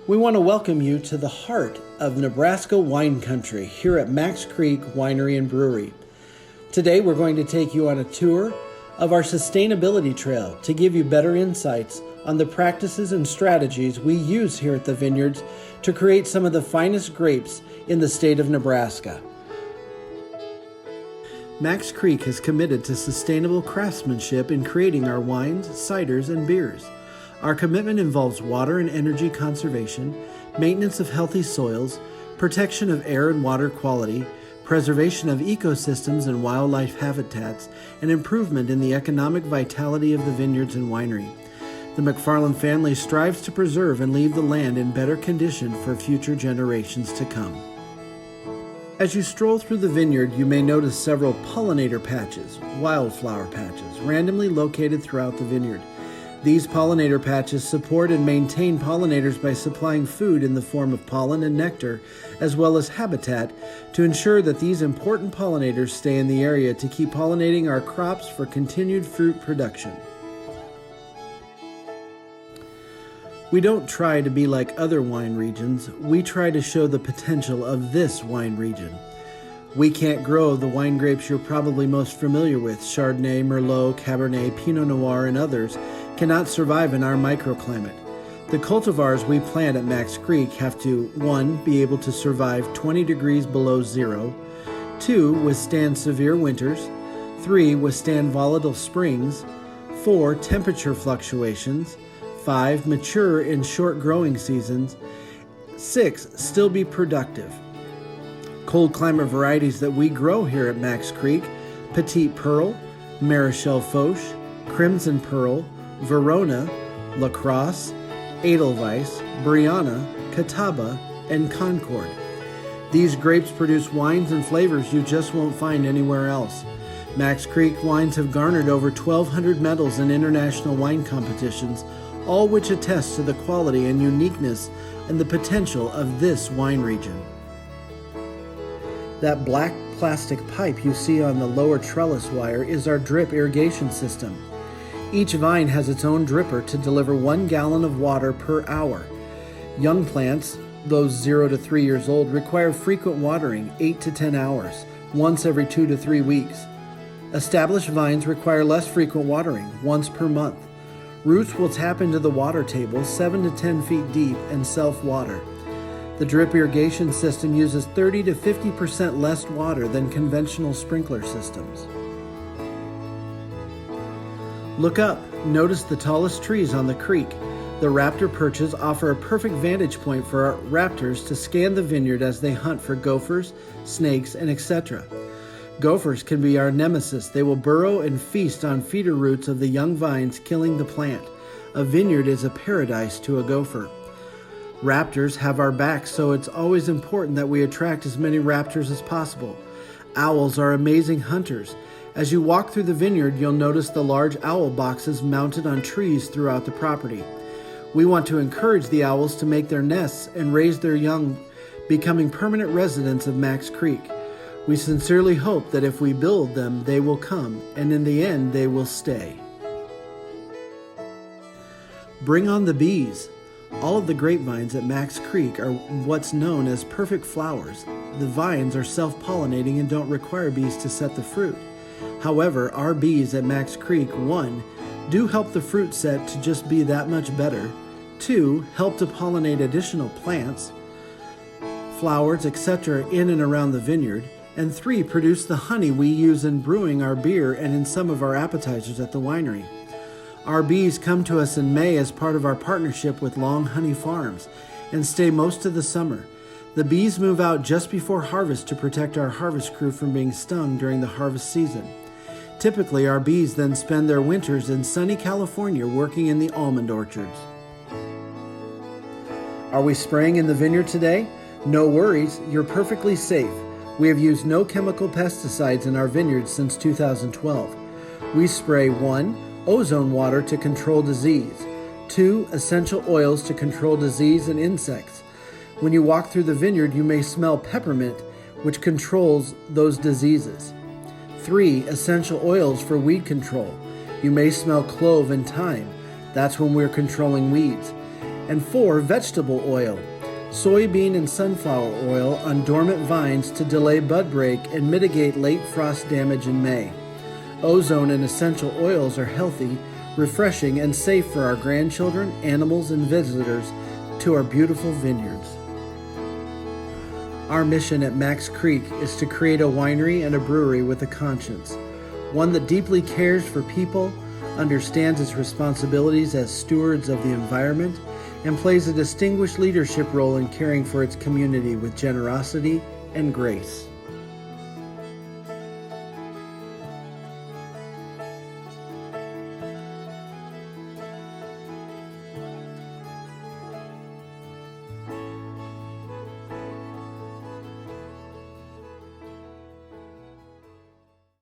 We want to welcome you to the heart of Nebraska wine country here at Max Creek Winery and Brewery. Today we're going to take you on a tour of our sustainability trail to give you better insights on the practices and strategies we use here at the vineyards to create some of the finest grapes in the state of Nebraska. Max Creek is committed to sustainable craftsmanship in creating our wines, ciders, and beers. Our commitment involves water and energy conservation, maintenance of healthy soils, protection of air and water quality, preservation of ecosystems and wildlife habitats, and improvement in the economic vitality of the vineyards and winery. The McFarland family strives to preserve and leave the land in better condition for future generations to come. As you stroll through the vineyard, you may notice several pollinator patches, wildflower patches, randomly located throughout the vineyard. These pollinator patches support and maintain pollinators by supplying food in the form of pollen and nectar, as well as habitat, to ensure that these important pollinators stay in the area to keep pollinating our crops for continued fruit production. We don't try to be like other wine regions, we try to show the potential of this wine region. We can't grow the wine grapes you're probably most familiar with, Chardonnay, Merlot, Cabernet, Pinot Noir, and others, cannot survive in our microclimate. The cultivars we plant at Max Creek have to 1. Be able to survive 20 degrees below zero, 2. Withstand severe winters, 3. Withstand volatile springs, 4. Temperature fluctuations, 5. Mature in short growing seasons, 6. Still be productive. Cold climate varieties that we grow here at Max Creek: Petite Pearl, Marichal Foch, Crimson Pearl, Verona, Lacrosse, Edelweiss, Brianna, Catawba, and Concord. These grapes produce wines and flavors you just won't find anywhere else. Max Creek wines have garnered over 1,200 medals in international wine competitions, all which attest to the quality and uniqueness and the potential of this wine region. That black plastic pipe you see on the lower trellis wire is our drip irrigation system. Each vine has its own dripper to deliver 1 gallon of water per hour. Young plants, those 0 to 3 years old, require frequent watering, 8 to 10 hours, once every 2 to 3 weeks. Established vines require less frequent watering, once per month. Roots will tap into the water table 7 to 10 feet deep and self-water. The drip irrigation system uses 30 to 50% less water than conventional sprinkler systems. Look up, notice the tallest trees on the creek. The raptor perches offer a perfect vantage point for our raptors to scan the vineyard as they hunt for gophers, snakes, and etc. Gophers can be our nemesis. They will burrow and feast on feeder roots of the young vines, killing the plant. A vineyard is a paradise to a gopher. Raptors have our backs, so it's always important that we attract as many raptors as possible. Owls are amazing hunters. As you walk through the vineyard, you'll notice the large owl boxes mounted on trees throughout the property. We want to encourage the owls to make their nests and raise their young, becoming permanent residents of Max Creek. We sincerely hope that if we build them, they will come, and in the end, they will stay. Bring on the bees. All of the grapevines at Max Creek are what's known as perfect flowers. The vines are self-pollinating and don't require bees to set the fruit. However, our bees at Max Creek, 1, do help the fruit set to just be that much better, 2, help to pollinate additional plants, flowers, etc. in and around the vineyard, and 3, produce the honey we use in brewing our beer and in some of our appetizers at the winery. Our bees come to us in May as part of our partnership with Long Honey Farms and stay most of the summer. The bees move out just before harvest to protect our harvest crew from being stung during the harvest season. Typically, our bees then spend their winters in sunny California working in the almond orchards. Are we spraying in the vineyard today? No worries, you're perfectly safe. We have used no chemical pesticides in our vineyards since 2012. We spray 1, ozone water to control disease, 2, essential oils to control disease and insects. When you walk through the vineyard, you may smell peppermint, which controls those diseases. 3, essential oils for weed control. You may smell clove and thyme. That's when we're controlling weeds. And 4, vegetable oil. Soybean and sunflower oil on dormant vines to delay bud break and mitigate late frost damage in May. Ozone and essential oils are healthy, refreshing, and safe for our grandchildren, animals, and visitors to our beautiful vineyards. Our mission at Max Creek is to create a winery and a brewery with a conscience, one that deeply cares for people, understands its responsibilities as stewards of the environment, and plays a distinguished leadership role in caring for its community with generosity and grace.